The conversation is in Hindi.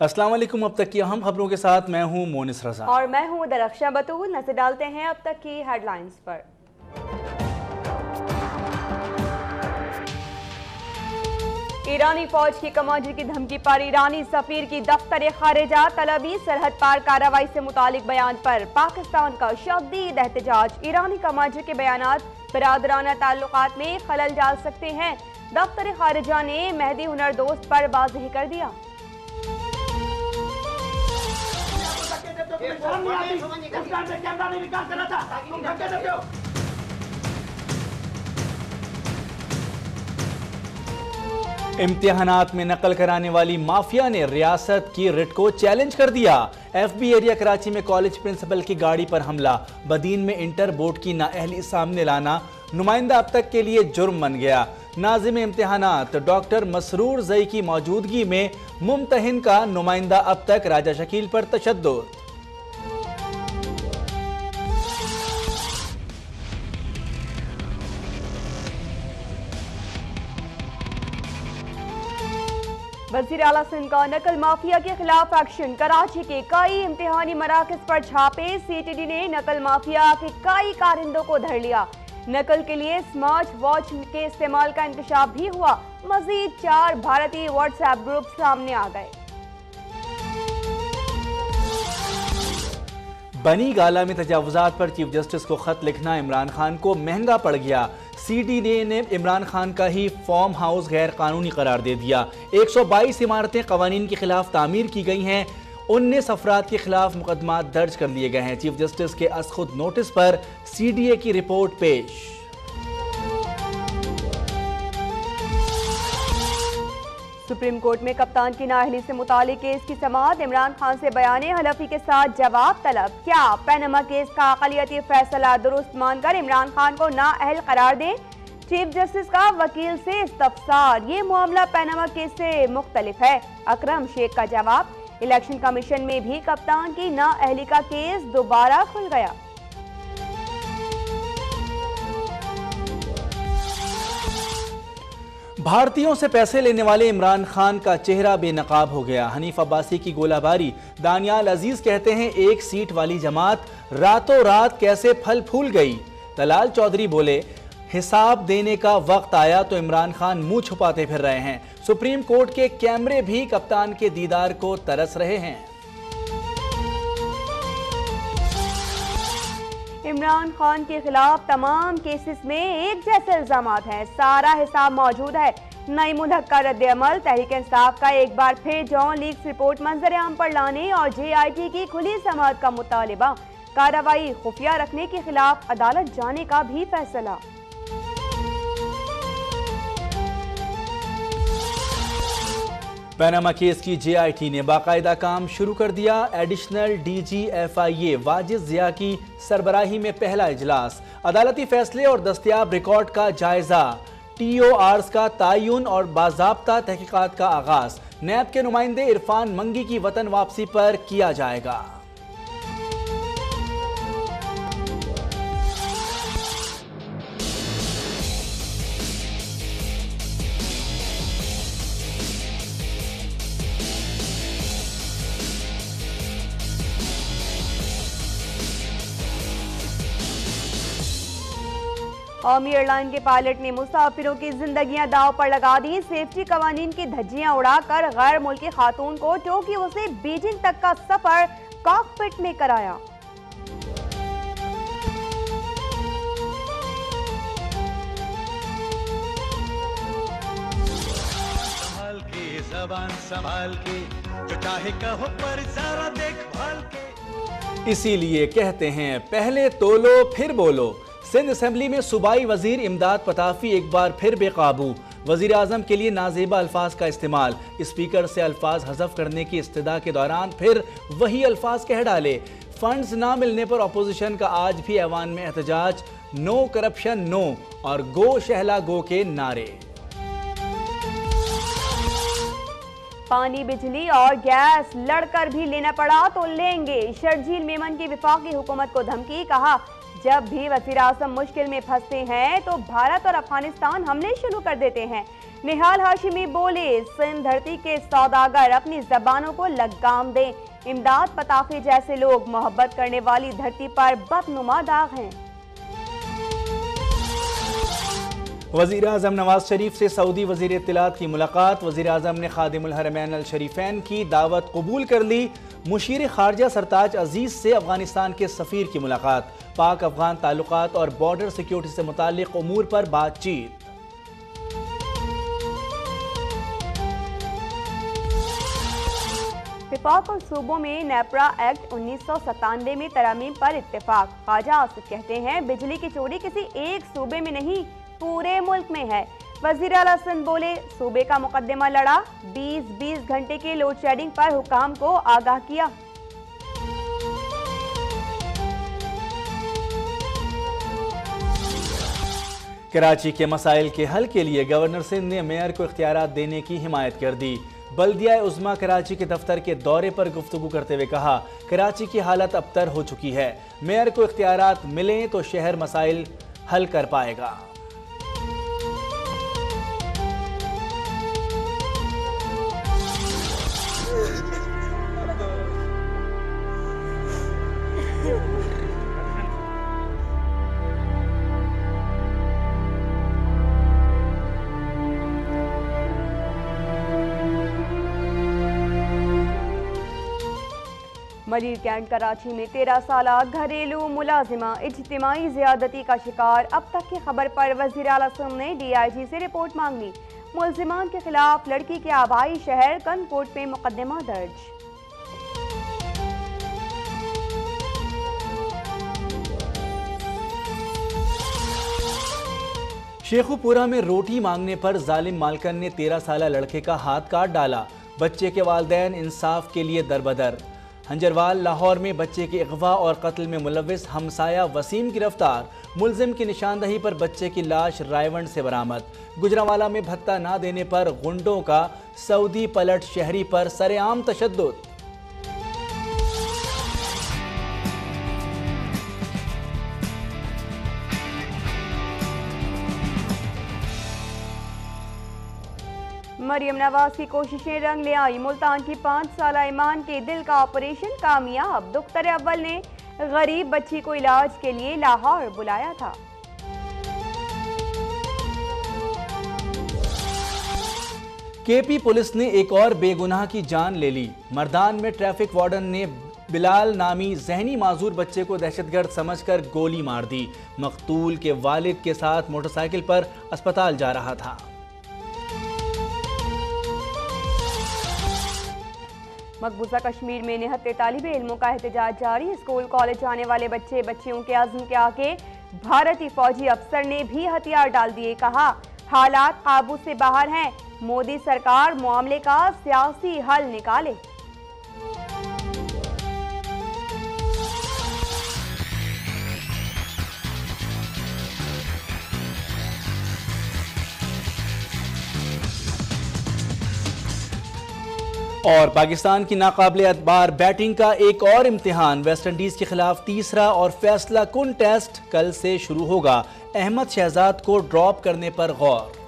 अस्सलाम वालेकुम। अब तक की अहम खबरों के साथ मैं हूं मोनिस रजा और मैं हूं दरख्शा बतूल। नजर डालते हैं अब तक की हेडलाइंस पर। ईरानी फौज की कमांडर की धमकी पर ईरानी सफीर की दफ्तर खारिजा तलबी। सरहद पार कार्रवाई से मुतालिक बयान पर पाकिस्तान का शदीद एहतजाज। ईरानी कमांडर के बयानात बिरादराना ताल्लुकात में खलल डाल सकते हैं। दफ्तर खारिजा ने मेहदी हुनर दोस्त पर वाज़ेह कर दिया। इम्तिहानात में नकल कराने वाली माफिया ने रियासत की रिट को चैलेंज कर दिया। FB एरिया कराची में कॉलेज प्रिंसिपल की गाड़ी पर हमला। बदीन में इंटर बोर्ड की नाअहली सामने लाना नुमाइंदा अब तक के लिए जुर्म बन गया। नाज़िम इम्तिहानात डॉक्टर मसरूर जई की मौजूदगी में मुम्तहिन का नुमाइंदा अब तक राजा शकील पर तशद्दुद। वज़ीर आला सिंध का नकल माफिया के खिलाफ एक्शन। कराची के कई इम्तिहानी मराकज पर छापे। CTD ने नकल माफिया के कई कारिंदों को धर लिया। नकल के लिए स्मार्ट वॉच के इस्तेमाल का इंकशाफ भी हुआ। मजीद 4 भारतीय व्हाट्सएप ग्रुप सामने आ गए। बनी गाला में तजावुजात पर चीफ जस्टिस को खत लिखना इमरान खान को महंगा पड़ गया। CTD ने इमरान खान का ही फार्म हाउस गैर कानूनी करार दे दिया। 122 इमारतें कवानीन के खिलाफ तामीर की गई हैं। 19 अफराद के खिलाफ मुकदमा दर्ज कर लिए गए हैं। चीफ जस्टिस के असखुद नोटिस पर CDA की रिपोर्ट पेश। सुप्रीम कोर्ट में कप्तान की नाअहली से मुतालिक केस की समाअत। इमरान खान से बयान हलफी के साथ जवाब तलब। क्या पैनामा केस का अक़लियती फैसला दुरुस्त मानकर इमरान खान को नाअहल करार दें? चीफ जस्टिस का वकील से इस्तफसार। ये मामला पैनामा केस से मुख्तलिफ है। अकरम शेख का जवाब। इलेक्शन कमीशन में भी कप्तान की नाअहली का केस दोबारा खुल गया। भारतीयों से पैसे लेने वाले इमरान खान का चेहरा बेनकाब हो गया। हनीफ अब्बासी की गोलाबारी। दानियाल अजीज कहते हैं एक सीट वाली जमात रातों रात कैसे फल फूल गई। तलाल चौधरी बोले हिसाब देने का वक्त आया तो इमरान खान मुंह छुपाते फिर रहे हैं। सुप्रीम कोर्ट के कैमरे भी कप्तान के दीदार को तरस रहे हैं। इमरान खान के खिलाफ तमाम केसेस में एक जैसे इल्जामात हैं। सारा हिसाब मौजूद है। नईमुल हक का रद्द-ए-अमल। तहरीक इंसाफ का एक बार फिर जॉन लीक्स रिपोर्ट मंजर आम पर लाने और JIT की खुली समाअत का मुतालिबा। कार्रवाई खुफिया रखने के खिलाफ अदालत जाने का भी फैसला। पैनामा केस की JIT ने बाकायदा काम शुरू कर दिया। एडिशनल DG FIA वाजिद जिया की सरबराही में पहला इजलास। अदालती फैसले और दस्तयाब रिकॉर्ड का जायजा। TORs का तयन और बाज़ाब्ता तहकीकात का आगाज। नैब के नुमाइंदे इरफान मंगी की वतन वापसी पर किया जाएगा। कौमी एयरलाइन के पायलट ने मुसाफिरों की जिंदगियां दांव पर लगा दी। सेफ्टी कवानीन की धज्जियां उड़ाकर गैर मुल्की खातून को टोक्यो से बीजिंग तक का सफर कॉकपिट में कराया। संभाल के जो चाहे कहो पर जरा देखभाल के। इसीलिए कहते हैं पहले तोलो फिर बोलो। सिंध असेंबली में सूबाई वजीर इमदाद पताफी एक बार फिर बेकाबू। वजीर आजम के लिए नाजेबा अल्फाज का इस्तेमाल। स्पीकर से अल्फाज हज़फ करने की इस्तदा के दौरान फिर वही अल्फाज कह डाले। फंड्स ना मिलने पर अपोजिशन का आज भी ऐवान में एहतजाज। नो करप्शन नो और गो शहला गो के नारे। पानी, बिजली और गैस लड़कर भी लेना पड़ा तो लेंगे। शर्जील मेमन की विफाकी हुकूमत को धमकी। कहा जब भी वज़ीर आज़म मुश्किल में फंसते हैं तो भारत और अफगानिस्तान हमले शुरू कर देते हैं। निहाल हाशिमी बोले, सिंध धरती के सौदागर अपनी जबानों को लगाम दें। इमदाद पताफी जैसे लोग मोहब्बत करने वाली धरती पर बदनुमा दाग हैं। वज़ीर आज़म नवाज शरीफ से सऊदी वज़ीर इत्तलात की मुलाकात। वज़ीर आज़म ने खादिमुल हरमैन अल शरीफैन की दावत कबूल कर ली। मुशीर खारजा सरताज अजीज़ से अफगानिस्तान के सफ़ीर की मुलाकात। पाक अफगान ताल्लुकात और बॉर्डर सिक्योरिटी से मुताल्लिक़ उमूर पर बातचीत। विफाक और सूबों में नेपरा एक्ट 1997 में तरमीम पर इत्तेफाक। ख्वाजा आसिफ कहते हैं, बिजली की चोरी किसी एक सूबे में नहीं पूरे मुल्क में है। वज़ीर आला सिंध बोले, सूबे का मुकदमा लड़ा, 20-20 घंटे के लोड शेडिंग पर हुकाम को आगाह किया। कराची के मसाइल के हल के लिए गवर्नर सिंध ने मेयर को इख्तियारात देने की हिमायत कर दी। बल्दिया उज़्मा कराची के दफ्तर के दौरे पर गुफ्तगू करते हुए कहा, कराची की हालत अबतर हो चुकी है। मेयर को इख्तियारात मिलें तो शहर मसाइल हल कर पाएगा। मरीर कैंट कराची में 13 साला घरेलू मुलाजिमा इज्तिमाई ज़्यादती का शिकार। अब तक की खबर पर वज़ीर आला सिंध ने DIG से रिपोर्ट मांग ली। मुलजिमान के खिलाफ लड़की के आबाई शहर कनकोट में मुकदमा दर्ज। शेखुपुरा में रोटी मांगने पर जालिम मालकन ने 13 साला लड़के का हाथ काट डाला। बच्चे के वालिदैन इंसाफ के लिए दरबदर। हंजरवाल लाहौर में बच्चे के अगवा और कत्ल में मुलविस हमसाया वसीम गिरफ्तार। मुलजिम की निशानदही पर बच्चे की लाश रायवंड से बरामद। गुजरांवाला में भत्ता ना देने पर गुंडों का सऊदी पलट शहरी पर सरेआम तशद्दुद। मरियम नवाज की कोशिशें रंग ले आई। मुल्तान की 5 साला ईमान के दिल का ऑपरेशन कामयाब। दुख्तर अव्वल ने गरीब बच्ची को इलाज के लिए लाहौर बुलाया था। KP पुलिस ने एक और बेगुनाह की जान ले ली। मर्दान में ट्रैफिक वार्डन ने बिलाल नामी जहनी माजूर बच्चे को दहशतगर्द समझकर गोली मार दी। मकतूल के वालिद के साथ मोटरसाइकिल पर अस्पताल जा रहा था। मकबूजा कश्मीर में निहत्ते तालिबे इल्मों का एहतजाज जारी। स्कूल कॉलेज जाने वाले बच्चियों के अज़्म के आगे भारतीय फौजी अफसर ने भी हथियार डाल दिए। कहा, हालात काबू से बाहर हैं, मोदी सरकार मामले का सियासी हल निकाले। और पाकिस्तान की नाकाबिले एतबार बैटिंग का एक और इम्तिहान। वेस्टइंडीज के खिलाफ तीसरा और फैसला कुन टेस्ट कल से शुरू होगा। अहमद शहजाद को ड्रॉप करने पर गौर।